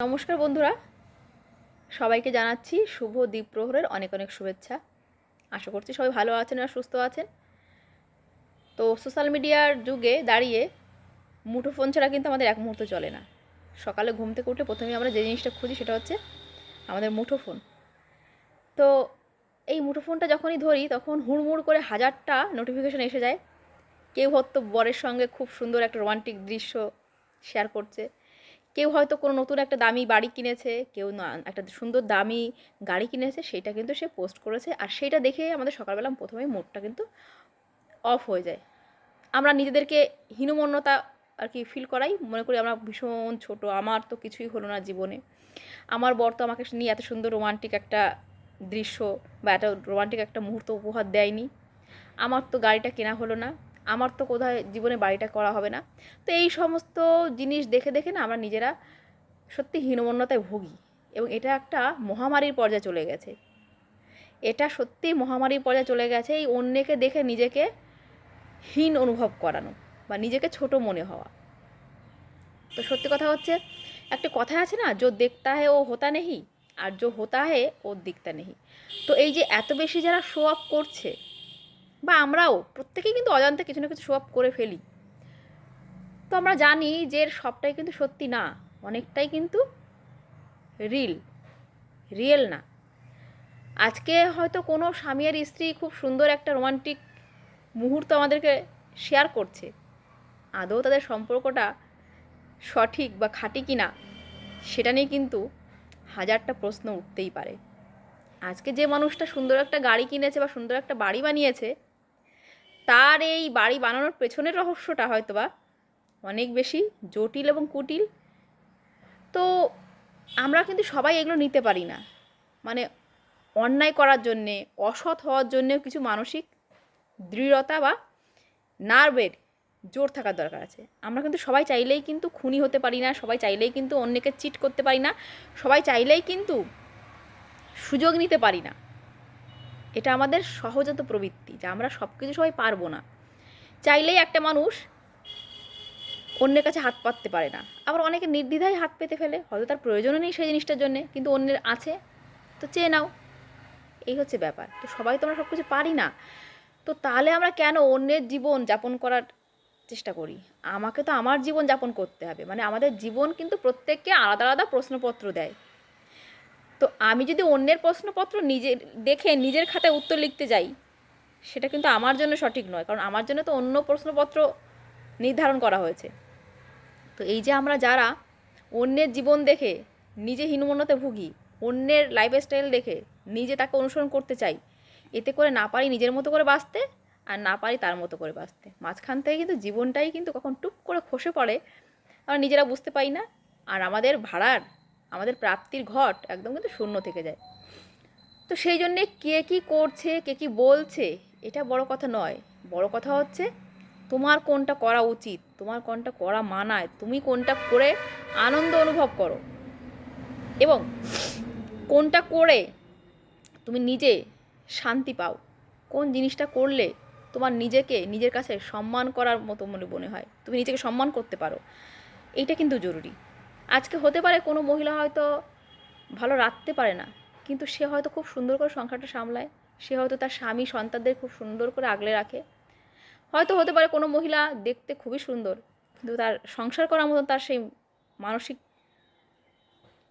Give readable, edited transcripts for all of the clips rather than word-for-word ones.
নমস্কার বন্ধুরা, সবাইকে জানাচ্ছি শুভ দ্বীপ্রহরের অনেক অনেক শুভেচ্ছা। আশা করছি সবাই ভালো আছেন আর সুস্থ আছেন। তো সোশ্যাল মিডিয়ার যুগে দাঁড়িয়ে মুঠোফোন ছাড়া কিন্তু আমাদের এক মুহূর্ত চলে না। সকালে ঘুম থেকে উঠে প্রথমেই আমরা যে জিনিসটা খুঁজি সেটা হচ্ছে আমাদের মুঠোফোন। তো এই মুঠোফোনটা যখনই ধরি তখন হুড়মুড় করে হাজারটা নোটিফিকেশন এসে যায়। কেউ হয়তো বরের সঙ্গে খুব সুন্দর একটা রোমান্টিক দৃশ্য শেয়ার করছে, কেউ হয়তো কোনো নতুন একটা দামি বাড়ি কিনেছে, কেউ না একটা সুন্দর দামি গাড়ি কিনেছে, সেটা কিন্তু সে পোস্ট করেছে। আর সেইটা দেখে আমাদের সকালবেলা প্রথমেই মুডটা কিন্তু অফ হয়ে যায়। আমরা নিজেদেরকে হীনমন্যতা আর কি ফিল করাই, মনে করি আমরা ভীষণ ছোট, আমার তো কিছুই হলো না জীবনে, আমার বর তো আমাকে নিয়ে এত সুন্দর রোমান্টিক একটা দৃশ্য বা এত রোমান্টিক একটা মুহূর্ত উপহার দেয়নি, আমার তো গাড়িটা কেনা হলো না, আমার তো কোথায় জীবনে বাড়িটা করা হবে না। তো এই সমস্ত জিনিস দেখে দেখে না আমরা নিজেরা সত্যি হীনমন্যতায় ভুগি, এবং এটা একটা মহামারীর পর্যায়ে চলে গেছে। এটা সত্যিই মহামারীর পর্যায়ে চলে গেছে, এই অন্যকে দেখে নিজেকে হীন অনুভব করানো বা নিজেকে ছোট মনে হওয়া। তো সত্যি কথা হচ্ছে, একটা কথা আছে না, যো দেখতা হে ও হোতা নেহি, আর যো হোতা হে ও দিখতা নেহি। তো এই যে এত বেশি যারা শো আপ করছে, বা আমরাও প্রত্যেকেই কিন্তু অজান্তে কিছু না কিছু শো আপ করে ফেলি, তো আমরা জানি যে এর সবটাই কিন্তু সত্যি না, অনেকটাই কিন্তু রিয়েল না। আজকে হয়তো কোনো স্বামী আর স্ত্রী খুব সুন্দর একটা রোমান্টিক মুহূর্ত আমাদেরকে শেয়ার করছে, আদৌ তাদের সম্পর্কটা সঠিক বা খাঁটি কি না সেটা নিয়ে কিন্তু হাজারটা প্রশ্ন উঠতেই পারে। আজকে যে মানুষটা সুন্দর একটা গাড়ি কিনেছে বা সুন্দর একটা বাড়ি বানিয়েছে, তার এই বাড়ি বানানোর পেছনের রহস্যটা হয়তোবা অনেক বেশি জটিল এবং কুটিল। তো আমরা কিন্তু সবাই এগুলো নিতে পারি না। মানে অন্যায় করার জন্যে, অসৎ হওয়ার জন্যেও কিছু মানসিক দৃঢ়তা বা নার্ভের জোর থাকার দরকার আছে। আমরা কিন্তু সবাই চাইলেই কিন্তু খুনি হতে পারি না, সবাই চাইলেই কিন্তু অন্যকে চিট করতে পারি না, সবাই চাইলেই কিন্তু সুযোগ নিতে পারি না। এটা আমাদের সহজাত প্রবৃত্তি যে আমরা সব কিছু সবাই পারবো না। চাইলেই একটা মানুষ অন্যের কাছে হাত পাততে পারে না, আবার অনেকে নির্দ্বিধায় হাত পেতে ফেলে, হয়তো তার প্রয়োজনও নেই সেই জিনিসটার জন্যে, কিন্তু অন্যের আছে তো চেয়ে নাও। এই হচ্ছে ব্যাপার। তো সবাই তো আমরা সব কিছু পারি না। তো তাহলে আমরা কেন অন্যের জীবন যাপন করার চেষ্টা করি? আমাকে তো আমার জীবন যাপন করতে হবে। মানে আমাদের জীবন কিন্তু প্রত্যেককে আলাদা আলাদা প্রশ্নপত্র দেয়। তো আমি যদি অন্যের প্রশ্নপত্র নিজে দেখে নিজের খাতায় উত্তর লিখতে যাই, সেটা কিন্তু আমার জন্য সঠিক নয়, কারণ আমার জন্য তো অন্য প্রশ্নপত্র নির্ধারণ করা হয়েছে। তো এই যে আমরা যারা অন্যের জীবন দেখে নিজে হীনমন্যতায় ভুগি, অন্যের লাইফস্টাইল দেখে নিজে তাকে অনুসরণ করতে চাই, এতে করে না পারি নিজের মতো করে বাঁচতে, আর না পারি তার মতো করে বাঁচতে। মাঝখান থেকে কিন্তু জীবনটাই কিন্তু কখন টুপ করে খসে পড়ে আমরা নিজেরা বুঝতে পারি না, আর আমাদের ভাড়ার, আমাদের প্রাপ্তির ঘট একদম কিন্তু শূন্য থেকে যায়। তো সেই জন্যে কে কী করছে, কে কী বলছে, এটা বড় কথা নয়। বড় কথা হচ্ছে তোমার কোনটা করা উচিত, তোমার কোনটা করা মানায়, তুমি কোনটা করে আনন্দ অনুভব করো, এবং কোনটা করে তুমি নিজে শান্তি পাও, কোন জিনিসটা করলে তোমার নিজেকে নিজের কাছে সম্মান করার মতো মনে হয়, তুমি নিজেকে সম্মান করতে পারো, এইটা কিন্তু জরুরি। আজকে হতে পারে কোনো মহিলা হয়তো ভালো রাখতে পারে না, কিন্তু সে হয়তো খুব সুন্দর করে সংসারটা সামলায়, সে হয়তো তার স্বামী সন্তানদের খুব সুন্দর করে আগলে রাখে। হয়তো হতে পারে কোনো মহিলা দেখতে খুবই সুন্দর, কিন্তু তার সংসার করার মতো তার সেই মানসিক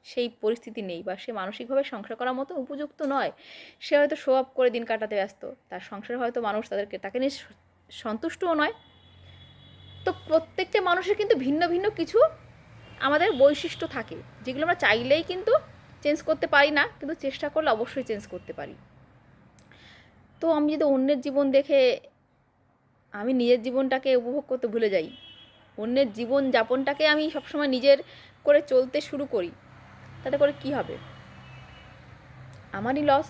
সেই পরিস্থিতি নেই, বা সে মানসিকভাবে সংসার করার মতো উপযুক্ত নয়। সে হয়তো শো আপ করে দিন কাটাতে ব্যস্ত, তার সংসারে হয়তো মানুষ তাকে নিয়ে সন্তুষ্টও নয়। তো প্রত্যেকটা মানুষের কিন্তু ভিন্ন ভিন্ন কিছু আমাদের বৈশিষ্ট্য থাকে, যেগুলো আমরা চাইলেই কিন্তু চেঞ্জ করতে পারি না, কিন্তু চেষ্টা করলে অবশ্যই চেঞ্জ করতে পারি। তো আমি যদি অন্যের জীবন দেখে আমি নিজের জীবনটাকে উপভোগ করতে ভুলে যাই, অন্যের জীবন যাপনটাকে আমি সবসময় নিজের করে চলতে শুরু করি, তাতে করে কি হবে? আমারই লস,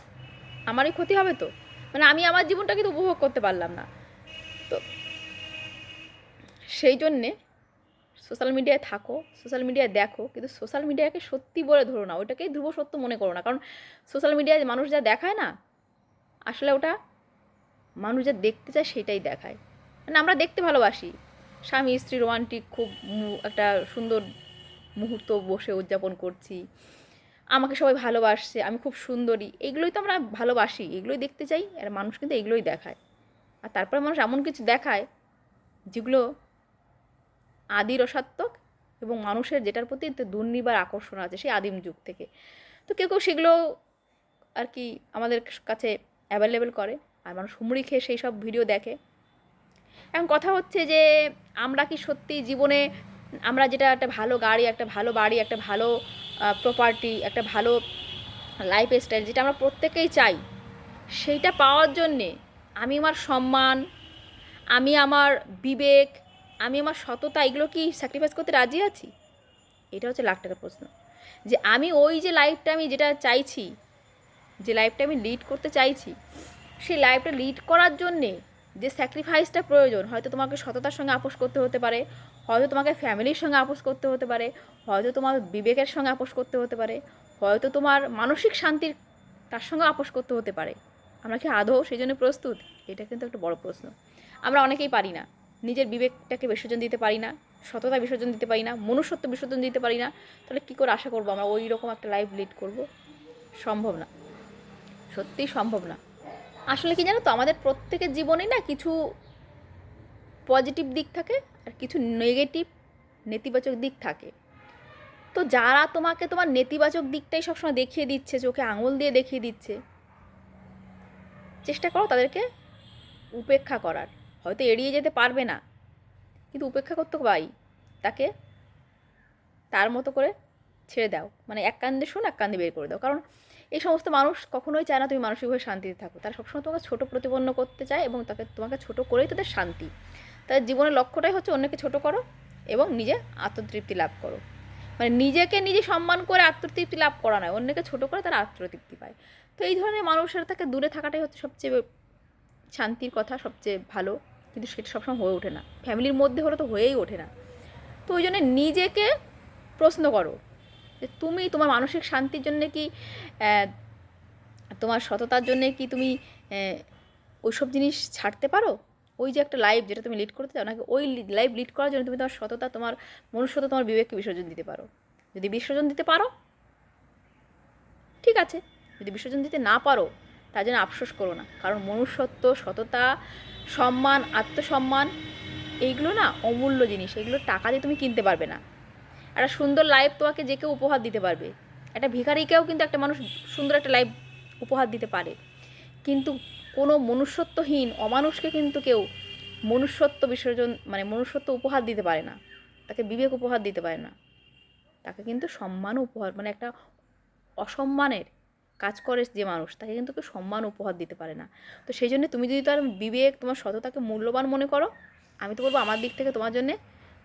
আমারই ক্ষতি হবে। তো মানে আমি আমার জীবনটাকে তো উপভোগ করতে পারলাম না। তো সেই জন্যে সোশ্যাল মিডিয়ায় থাকো, সোশ্যাল মিডিয়ায় দেখো, কিন্তু সোশ্যাল মিডিয়াকে সত্যি বলে ধরো না, ওইটাকেই ধ্রুব সত্য মনে করো না। কারণ সোশ্যাল মিডিয়ায় মানুষ যা দেখায় না, আসলে ওটা মানুষ যা দেখতে চায় সেটাই দেখায়। মানে আমরা দেখতে ভালোবাসি স্বামী স্ত্রী রোমান্টিক খুব একটা সুন্দর মুহূর্ত বসে উদযাপন করছি, আমাকে সবাই ভালোবাসছে, আমি খুব সুন্দরী, এগুলোই তো আমরা ভালোবাসি, এগুলোই দেখতে চাই। আর মানুষ কিন্তু এগুলোই দেখায়। আর তারপরে মানুষ এমন কিছু দেখায় যেগুলো আদি রসাত্মক এবং মানুষের যেটার প্রতি দুর্নিবার আকর্ষণ আছে সেই আদিম যুগ থেকে। তো কেউ কেউ সেগুলো আর কি আমাদের কাছে অ্যাভেলেবেল করে, আর মানুষ হুমড়ি খেয়ে সেই সব ভিডিও দেখে। এখন কথা হচ্ছে যে আমরা কি সত্যি জীবনে আমরা যেটা একটা ভালো গাড়ি, একটা ভালো বাড়ি, একটা ভালো প্রপার্টি, একটা ভালো লাইফ স্টাইল যেটা আমরা প্রত্যেকেই চাই, সেইটা পাওয়ার জন্যে আমি আমার সম্মান, আমি আমার বিবেক, আমি আমার সততা এগুলো কি স্যাক্রিফাইস করতে রাজি আছি? এটা হচ্ছে লাখ টাকার প্রশ্ন। যে আমি ওই যে লাইফটা আমি যেটা চাইছি, যে লাইফটা আমি লিড করতে চাইছি, সেই লাইফটা লিড করার জন্যে যে স্যাক্রিফাইসটা প্রয়োজন, হয়তো তোমাকে সততার সঙ্গে আপোষ করতে হতে পারে, হয়তো তোমাকে ফ্যামিলির সঙ্গে আপোষ করতে হতে পারে, হয়তো তোমার বিবেকের সঙ্গে আপোষ করতে হতে পারে, হয়তো তোমার মানসিক শান্তির তার সঙ্গে আপোষ করতে হতে পারে। আমরা কি আদৌ সেই জন্য প্রস্তুত? এটা কিন্তু একটা বড় প্রশ্ন। আমরা অনেকেই পারি না, নিজের বিবেকটাকে বিসর্জন দিতে পারি না, সততা বিসর্জন দিতে পারি না, মনুষ্যত্ব বিসর্জন দিতে পারি না। তাহলে কী করে আশা করবো আমরা ওই রকম একটা লাইফ লিড করব? সম্ভব না, সত্যিই সম্ভব না। আসলে কি জানো তো, আমাদের প্রত্যেকের জীবনেই না কিছু পজিটিভ দিক থাকে আর কিছু নেগেটিভ নেতিবাচক দিক থাকে। তো যারা তোমাকে তোমার নেতিবাচক দিকটাই সবসময় দেখিয়ে দিচ্ছে, চোখে আঙুল দিয়ে দেখিয়ে দিচ্ছে, চেষ্টা করো তাদেরকে উপেক্ষা করার। হয়তো এড়িয়ে যেতে পারবে না, কিন্তু উপেক্ষা করতে পাই, তাকে তার মতো করে ছেড়ে দাও। মানে এক কান দিয়ে শোন, এক কান দিয়ে বের করে দাও। কারণ এই সমস্ত মানুষ কখনোই চায় না তুমি মানসিকভাবে শান্তিতে থাকো। তারা সবসময় তোমাকে ছোটো প্রতিপন্ন করতে চায় এবং তোমাকে ছোটো করেই তাদের শান্তি। তাদের জীবনের লক্ষ্যটাই হচ্ছে অন্যকে ছোটো করো এবং নিজে আত্মতৃপ্তি লাভ করো। মানে নিজেকে নিজে সম্মান করে আত্মতৃপ্তি লাভ করা নয়, অন্যকে ছোটো করে তারা আত্মতৃপ্তি পায়। তো এই ধরনের মানুষের থেকে দূরে থাকাটাই হচ্ছে সবচেয়ে শান্তির কথা, সবচেয়ে ভালো। কিন্তু সেটা সবসময় হয়ে ওঠে না, ফ্যামিলির মধ্যে হলে তো হয়েই ওঠে না। তো ওই জন্য নিজেকে প্রশ্ন করো যে তুমি তোমার মানসিক শান্তির জন্য কি, তোমার সততার জন্য কি তুমি ওইসব জিনিস ছাড়তে পারো? ওই যে একটা লাইফ যেটা তুমি লিড করতে চাও, নাকি ওই লাইফ লিড করার জন্য তুমি তোমার সততা, তোমার মনুষ্যতা, তোমার বিবেককে বিসর্জন দিতে পারো? যদি বিসর্জন দিতে পারো ঠিক আছে, যদি বিসর্জন দিতে না পারো তার জন্য আফসোস করো না। কারণ মনুষ্যত্ব, সততা, সম্মান, আত্মসম্মান এইগুলো না অমূল্য জিনিস, এগুলো টাকা দিয়ে তুমি কিনতে পারবে না। একটা সুন্দর লাইফ তোমাকে যে কেউ উপহার দিতে পারবে, একটা ভিখারিকেও কিন্তু একটা মানুষ সুন্দর একটা লাইফ উপহার দিতে পারে, কিন্তু কোনো মনুষ্যত্বহীন অমানুষকে কিন্তু কেউ মনুষ্যত্ব বিসর্জন মানে মনুষ্যত্ব উপহার দিতে পারে না, তাকে বিবেক উপহার দিতে পারে না, তাকে কিন্তু সম্মান উপহার, মানে একটা অসম্মানের কাজ করে যে মানুষ, তাকে কিন্তু কেউ সম্মান উপহার দিতে পারে না। তো সেই জন্য তুমি যদি তার বিবেক, তোমার সততাকে মূল্যবান মনে করো, আমি তো বলবো আমার দিক থেকে তোমার জন্যে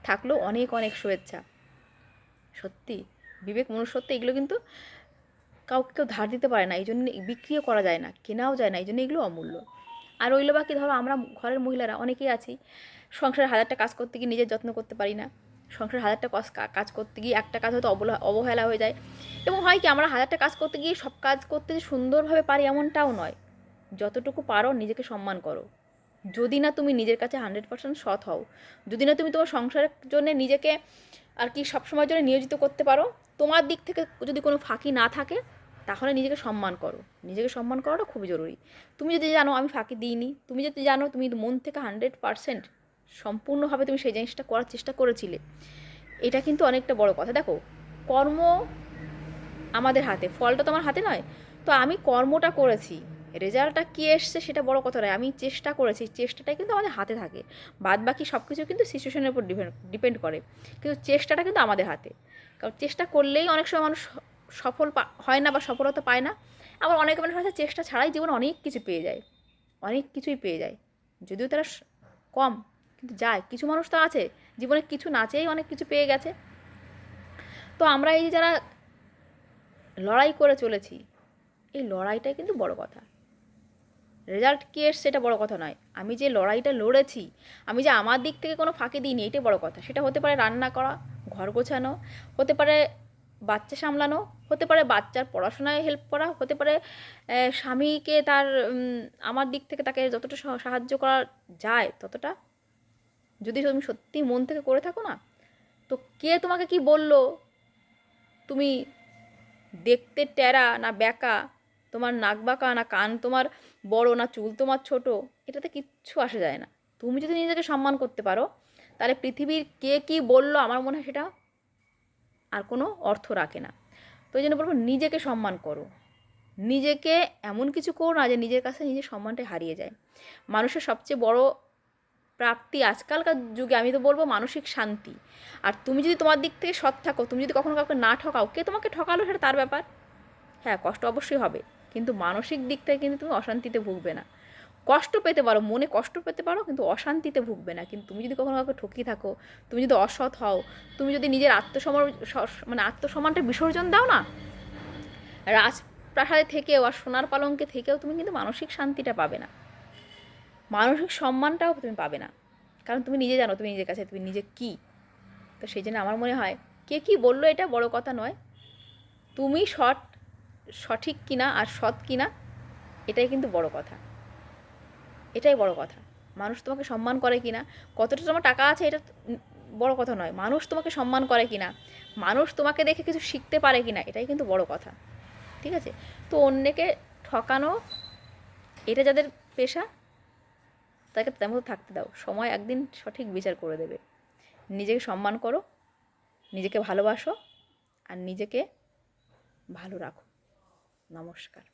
থাকলেও অনেক অনেক শুভেচ্ছা। সত্যি বিবেক, মনুষ্যত্ব এগুলো কিন্তু কাউকে কেউ ধার দিতে পারে না, এই জন্য বিক্রিও করা যায় না, কেনাও যায় না, এই জন্য এগুলো অমূল্য। আর রইল বাকি, ধরো আমরা ঘরের মহিলারা অনেকেই আছি, সংসারের হাজারটা কাজ করতে গিয়ে নিজের যত্ন করতে পারি না, সংসারের হাজারটা কাজ করতে গিয়ে একটা কাজ হয়তো অবহেলা হয়ে যায়। এবং হয় কি, আমরা হাজারটা কাজ করতে গিয়ে সব কাজ করতে যে সুন্দরভাবে পারি এমনটাও নয়। যতটুকু পারো নিজেকে সম্মান করো। যদি না তুমি নিজের কাছে 100% সৎ হও, যদি না তুমি তোমার সংসারের জন্য নিজেকে আর কি সবসময়ের জন্য নিয়োজিত করতে পারো, তোমার দিক থেকে যদি কোনো ফাঁকি না থাকে, তাহলে নিজেকে সম্মান করো। নিজেকে সম্মান করাটা খুবই জরুরি। তুমি যদি জানো আমি ফাঁকি দিইনি, তুমি যদি জানো তুমি মন থেকে 100% সম্পূর্ণভাবে তুমি সেই জিনিসটা করার চেষ্টা করেছিলে, এটা কিন্তু অনেকটা বড় কথা। দেখো, কর্ম আমাদের হাতে, ফলটা তো আমার হাতে নয়। তো আমি কর্মটা করেছি, রেজাল্টটা কী এসছে সেটা বড় কথা নয়, আমি চেষ্টা করেছি, চেষ্টাটাই কিন্তু আমাদের হাতে থাকে। বাদ বাকি সব কিছু কিন্তু সিচুয়েশনের উপর ডিপেন্ড করে, কিন্তু চেষ্টাটা কিন্তু আমাদের হাতে। কারণ চেষ্টা করলেই অনেক সময় মানুষ সফল হয় না বা সফলতা পায় না। আবার অনেক মানুষ হয়তো চেষ্টা ছাড়াই জীবনে অনেক কিছু পেয়ে যায়, অনেক কিছুই পেয়ে যায়, যদিও তারা কম, কিন্তু যায়। কিছু মানুষ তো আছে জীবনে কিছু না চেয়েই অনেক কিছু পেয়ে গেছে। তো আমরা এই যে যারা লড়াই করে চলেছি, এই লড়াইটাই কিন্তু বড় কথা। রেজাল্ট কী এসছে সেটা বড় কথা নয়, আমি যে লড়াইটা লড়েছি, আমি যে আমার দিক থেকে কোনো ফাঁকি দিইনি, এটাই বড় কথা। সেটা হতে পারে রান্না করা, ঘর গোছানো, হতে পারে বাচ্চা সামলানো, হতে পারে বাচ্চার পড়াশোনায় হেল্প করা, হতে পারে স্বামীকে তার আমার দিক থেকে তাকে যতটা সাহায্য করা যায় ততটা, যদি তুমি সত্যি মন থেকে করে থাকো না, তো কে তোমাকে কি বললো তুমি দেখতে টেরা না ব্যাকা, তোমার নাক বাঁকা না কান তোমার বড় না চুল তোমার ছোট, এটাতে কিচ্ছু আসে যায় না। তুমি যদি নিজেকে সম্মান করতে পারো, তাহলে পৃথিবীর কে কী বললো আমার মনে হয় সেটা আর কোনো অর্থ রাখে না। তো এই জন্য বলবো, নিজেকে সম্মান করো। নিজেকে এমন কিছু করো না যে নিজের কাছে নিজের সম্মানটা হারিয়ে যায়। মানুষের সবচেয়ে বড় প্রাপ্তি আজকালকার যুগে আমি তো বলবো মানসিক শান্তি। আর তুমি যদি তোমার দিক থেকে সৎ থাকো, তুমি যদি কখনো কাউকে না ঠকাও, কে তোমাকে ঠকালো সেটা তার ব্যাপার। হ্যাঁ, কষ্ট অবশ্যই হবে, কিন্তু মানসিক দিক থেকে কিন্তু তুমি অশান্তিতে ভুগবে না। কষ্ট পেতে পারো, মনে কষ্ট পেতে পারো, কিন্তু অশান্তিতে ভুগবে না। কিন্তু তুমি যদি কখনো কাউকে ঠকিয়ে থাকো, তুমি যদি অসৎ হও, তুমি যদি নিজের আত্মসম্মানটা বিসর্জন দাও না, রাজপ্রাসাদে থেকেও আর সোনার পালঙ্কে থেকেও তুমি কিন্তু মানসিক শান্তিটা পাবে না, মানসিক সম্মানটাও তুমি পাবে না। কারণ তুমি নিজে জানো তুমি নিজের কাছে তুমি নিজে কী। তো সেই জন্য আমার মনে হয়, কে কী বললো এটা বড় কথা নয়, তুমি সঠিক কিনা আর সৎ কিনা, এটাই কিন্তু বড় কথা। এটাই বড় কথা। মানুষ তোমাকে সম্মান করে কিনা, কতটা তোমার টাকা আছে এটা বড় কথা নয়, মানুষ তোমাকে সম্মান করে কিনা, মানুষ তোমাকে দেখে কিছু শিখতে পারে কিনা, এটাই কিন্তু বড় কথা। ঠিক আছে? তো অন্যকে ঠকানো, এটা যাদের পেশা, তাকে তেমন থাকতে দাও, সময় একদিন সঠিক বিচার করে দেবে। নিজেকে সম্মান করো, নিজেকে ভালোবাসো, আর নিজেকে ভালো রাখো। নমস্কার।